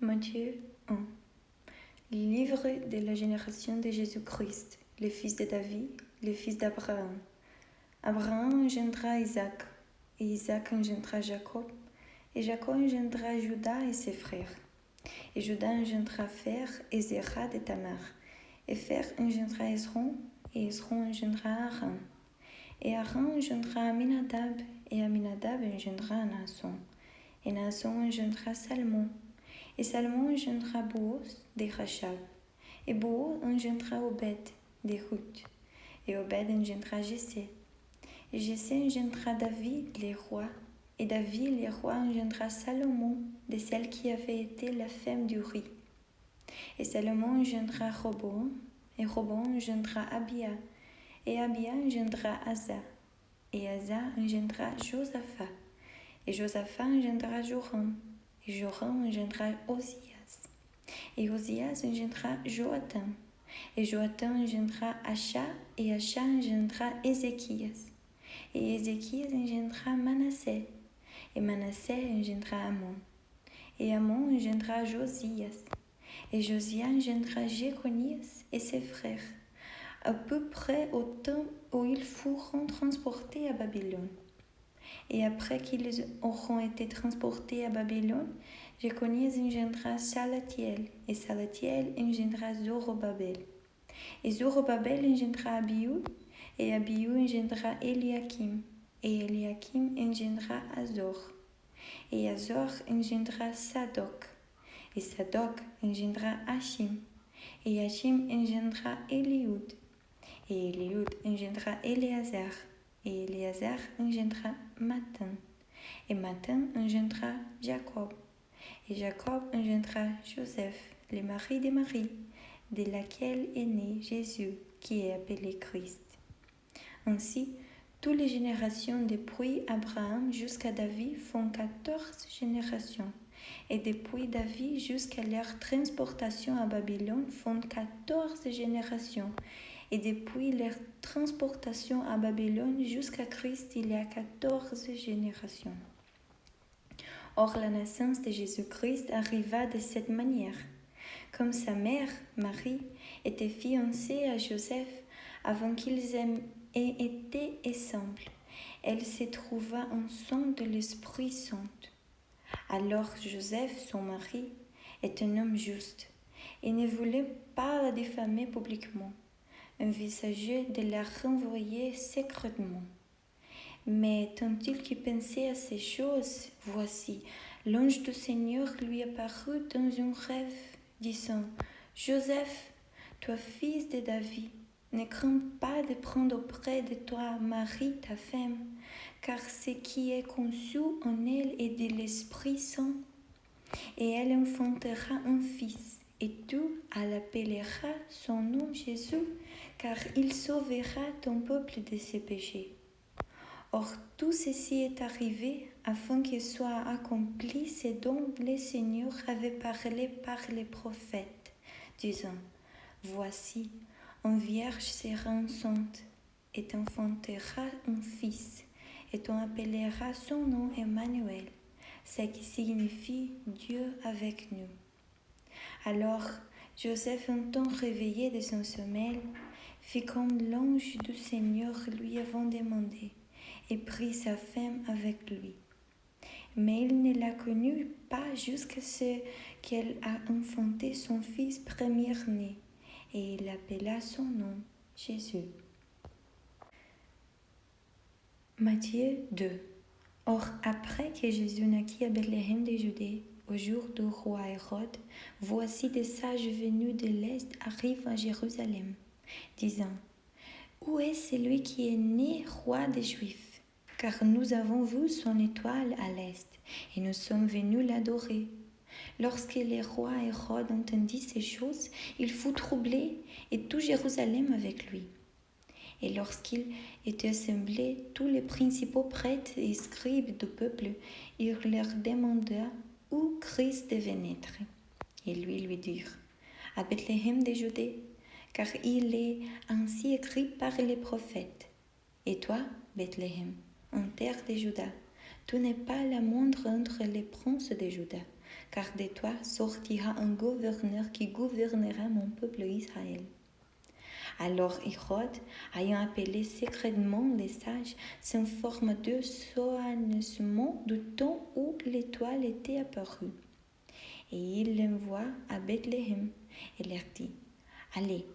Matthieu 1. Livre de la génération de Jésus-Christ, le fils de David, le fils d'Abraham. Abraham engendra Isaac, et Isaac engendra Jacob, et Jacob engendra Judas et ses frères. Et Judas engendra Fer et Zéra de Tamar, et Fer engendra Esron, et Esron engendra Aram. Et Aram engendra Aminadab, et Aminadab engendra Naasson, et Naasson engendra Salmon. Et Salmon engendra Booz de Rachab, et Booz engendra Obed de Ruth, et Obed engendra Jessé. Et Jessé engendra David le roi, et David le roi engendra Salomon de celle qui avait été la femme d'Uri. Et Salomon engendra Roboam, et Roboam engendra Abia, et Abia engendra Asa, et Asa engendra Josaphat, et Josaphat engendra Joram, et Joram engendra Osias, et Osias engendra Joatam, et Joatam engendra Acha, et Acha engendra Ézéchias, et Ézéchias engendra Manassé, et Manassé engendra Amon, et Amon engendra Josias, et Josias engendra Jéconias et ses frères, à peu près au temps où ils furent transportés à Babylone. Et après qu'ils auront été transportés à Babylone, Jéconias engendra Salatiel, et Salatiel engendra Zorobabel. Et Zorobabel engendra Abiud, et Abiud engendra Eliakim, et Eliakim engendra Azor. Et Azor engendra Sadok, et Sadok engendra Hachim, et Hachim engendra Eliud, et Eliud engendra Éléazar, et Éléazar engendra Matan, et Matan engendra Jacob, et Jacob engendra Joseph, le mari de Marie, de laquelle est né Jésus, qui est appelé Christ. Ainsi, toutes les générations depuis Abraham jusqu'à David font 14 générations, et depuis David jusqu'à leur transportation à Babylone font 14 générations, et depuis leur transportation à Babylone jusqu'à Christ, il y a 14 générations. Or, la naissance de Jésus-Christ arriva de cette manière. Comme sa mère, Marie, était fiancée à Joseph avant qu'ils aient été ensemble, elle se trouva enceinte de l'Esprit Saint. Alors Joseph, son mari, est un homme juste et ne voulait pas la diffamer publiquement, envisageait de la renvoyer secrètement. Mais tandis qu'il pensait à ces choses, voici, l'ange du Seigneur lui apparut dans un rêve, disant, « Joseph, toi fils de David, ne crains pas de prendre auprès de toi Marie, ta femme, car ce qui est conçu en elle est de l'Esprit Saint, et elle enfantera un fils, et tu l'appelleras son nom Jésus, car il sauvera ton peuple de ses péchés. » Or, tout ceci est arrivé afin qu'il soit accompli ce dont le Seigneur avait parlé par les prophètes, disant, « Voici, une vierge sera enceinte, et enfantera un fils, et on appellera son nom Emmanuel, ce qui signifie Dieu avec nous. » Alors, Joseph, un temps réveillé de son sommeil, fit comme l'ange du Seigneur lui avait demandé, et prit sa femme avec lui. Mais il ne la connut pas jusqu'à ce qu'elle a enfanté son fils premier-né, et il appela son nom Jésus. Matthieu 2. Or, après que Jésus naquit à Bethléem de Judée, au jour du roi Hérode, voici des sages venus de l'Est arrivent à Jérusalem, disant, « Où est celui qui est né roi des Juifs? Car nous avons vu son étoile à l'Est, et nous sommes venus l'adorer. » Lorsque le roi Hérode entendit ces choses, il fut troublé, et tout Jérusalem avec lui. Et lorsqu'il était assemblé tous les principaux prêtres et scribes du peuple, il leur demanda où Christ devait naître. Et lui dirent, à Bethléem de Judée, car il est ainsi écrit par les prophètes. Et toi, Bethléem, en terre de Juda, tu n'es pas la moindre entre les princes de Juda, car de toi sortira un gouverneur qui gouvernera mon peuple Israël. » Alors Hérode, ayant appelé secrètement les sages, s'informa d'eux soigneusement du temps où l'étoile était apparue. Et il l'envoie à Bethléem et leur dit, « Allez,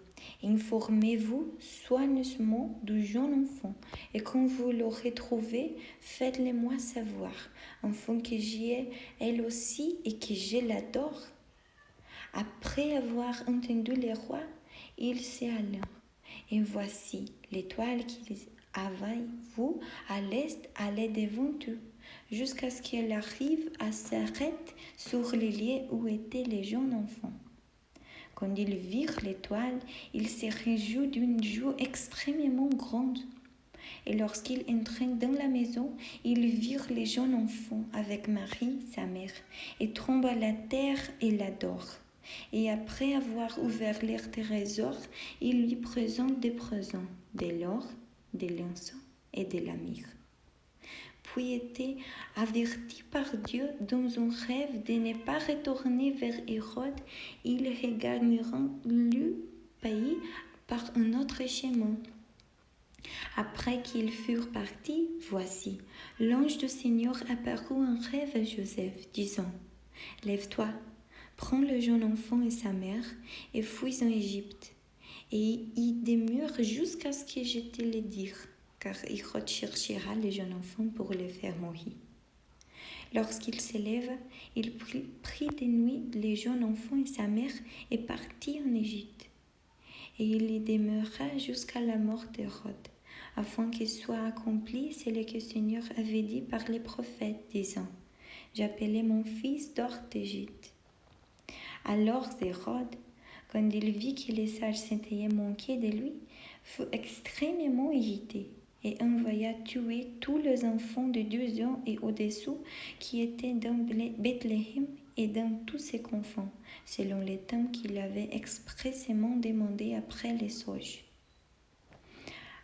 informez-vous soigneusement du jeune enfant, et quand vous l'aurez trouvé, faites-le-moi savoir, afin que j'y aie elle aussi et que je l'adore. » Après avoir entendu le roi, il s'alla. Et voici, l'étoile qu'ils avaient vue à l'est allait devant eux, jusqu'à ce qu'elle arrive à s'arrêter sur les lieux où était le jeune enfant. Quand ils virent l'étoile, ils se réjouirent d'une joie extrêmement grande. Et lorsqu'ils entrèrent dans la maison, ils virent le jeune enfant avec Marie, sa mère, et tombèrent à la terre et l'adorèrent. Et après avoir ouvert leur trésor, ils lui présentent des présents, de l'or, de l'encens et de la myrrhe. Puis étaient avertis par Dieu dans un rêve de ne pas retourner vers Hérode, ils regagneront le pays par un autre chemin. Après qu'ils furent partis, voici, l'ange du Seigneur apparut en rêve à Joseph, disant, « Lève-toi, prends le jeune enfant et sa mère, et fuis en Égypte, et y demeure jusqu'à ce que je te le dise, car Hérode cherchera le jeune enfant pour le faire mourir. » Lorsqu'il se lève, il prit de nuit le jeune enfant et sa mère et partit en Égypte. Et il y demeura jusqu'à la mort d'Hérode, afin que soit accompli ce que le Seigneur avait dit par les prophètes, disant, « J'appelai mon fils d'hors d'Égypte. » Alors Hérode, quand il vit que les sages s'étaient moqués de lui, fut extrêmement agité et envoya tuer tous les enfants de 2 ans et au-dessous qui étaient dans Bethléem et dans tous ses confins, selon les temps qu'il avait expressément demandé après les sages.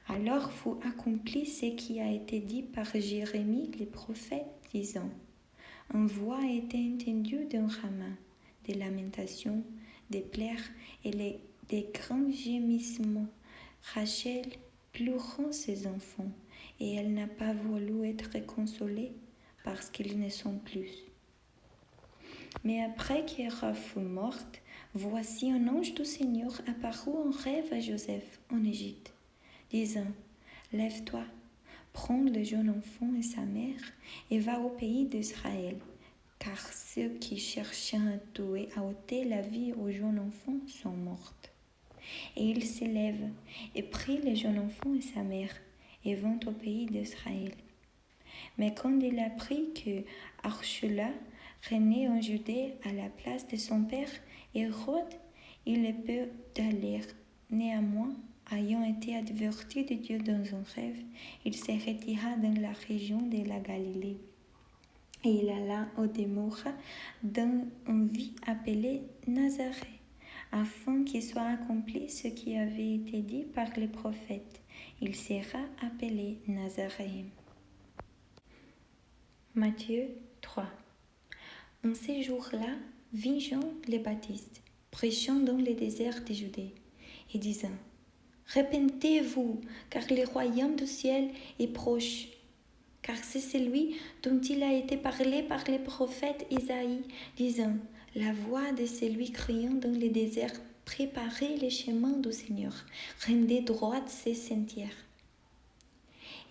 Alors fut accompli ce qui a été dit par Jérémie le prophète, disant, « Une voix a été entendue dans Rama, des lamentations, des pleurs et des grands gémissements. Rachel pleurant ses enfants, et elle n'a pas voulu être consolée parce qu'ils ne sont plus. » Mais après qu'Héra fut morte, voici un ange du Seigneur apparut en rêve à Joseph en Égypte, disant, « Lève-toi, prends le jeune enfant et sa mère, et va au pays d'Israël, car ceux qui cherchaient à ôter la vie au jeune enfant sont morts. » Et il se lève et prit le jeune enfant et sa mère, et vint au pays d'Israël. Mais quand il apprit que Archela régnait en Judée à la place de son père Hérode, il le peut d'aller. Néanmoins, ayant été averti de Dieu dans un rêve, il se retira dans la région de la Galilée. Et il alla au demeure dans une ville appelée Nazareth, afin qu'il soit accompli ce qui avait été dit par les prophètes. Il sera appelé Nazaréen. Matthieu 3. En ces jours-là, vint Jean le Baptiste, prêchant dans le désert de Judée, et disant, « Repentez-vous, car le royaume du ciel est proche. » Car c'est celui dont il a été parlé par le prophète Isaïe, disant, « La voix de celui criant dans le désert, préparez les chemins du Seigneur, rendez droites ses sentiers. »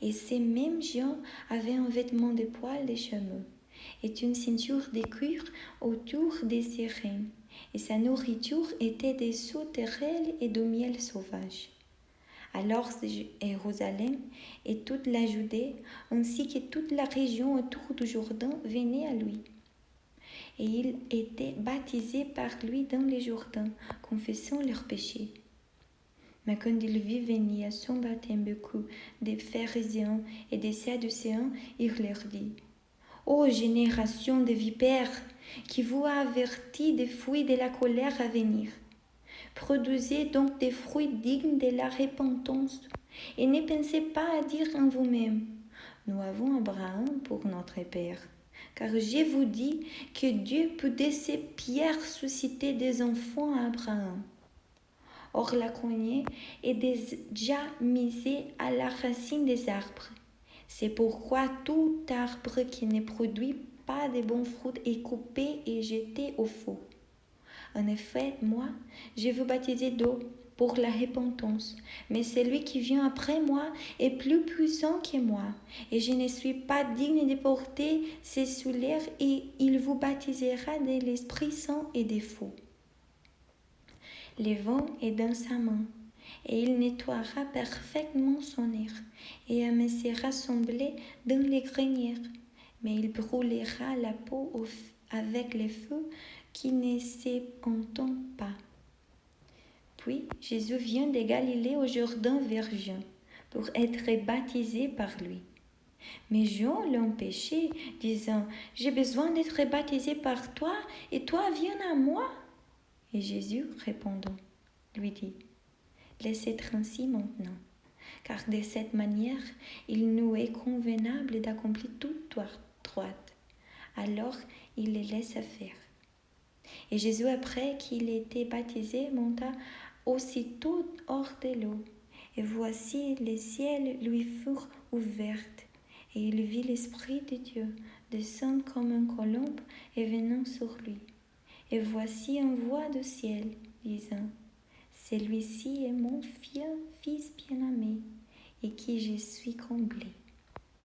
Et ces mêmes gens avaient un vêtement de poil de chameau et une ceinture de cuir autour de ses reins, et sa nourriture était des sauterelles et du miel sauvage. Alors Jérusalem et toute la Judée, ainsi que toute la région autour du Jourdain, venaient à lui. Et ils étaient baptisés par lui dans le Jourdain, confessant leurs péchés. Mais quand il vit venir à son baptême beaucoup des pharisiens et des sadducéens, il leur dit, « Ô génération de vipères, qui vous a averti des fruits de la colère à venir, produisez donc des fruits dignes de la repentance, et ne pensez pas à dire en vous-même, « Nous avons Abraham pour notre père. » car je vous dis que Dieu peut de ces pierres susciter des enfants à Abraham. Or la cognée est déjà misée à la racine des arbres. C'est pourquoi tout arbre qui ne produit pas de bons fruits est coupé et jeté au feu. En effet, moi, je vous baptiser d'eau pour la repentance, mais celui qui vient après moi est plus puissant que moi, et je ne suis pas digne de porter ses souliers, et il vous baptisera de l'Esprit Saint et de feu. Le vent est dans sa main, et il nettoiera parfaitement son air, et amassera son blé dans les grenières, mais il brûlera la peau avec le feu qui ne s'entend pas. Puis Jésus vient de Galilée au Jourdain vers Jean pour être baptisé par lui. Mais Jean l'empêchait, disant, « J'ai besoin d'être baptisé par toi, et toi viens à moi ?» Et Jésus, répondant, lui dit, « Laisse être ainsi maintenant, car de cette manière, il nous est convenable d'accomplir toute droite. » Alors il les laissa faire. Et Jésus, après qu'il était baptisé, monta aussitôt hors de l'eau. Et voici, les ciels lui furent ouverts, et il vit l'Esprit de Dieu descendre comme une colombe et venant sur lui. Et voici une voix du ciel, disant, « Celui-ci est mon Fils bien-aimé, et qui je suis comblé. »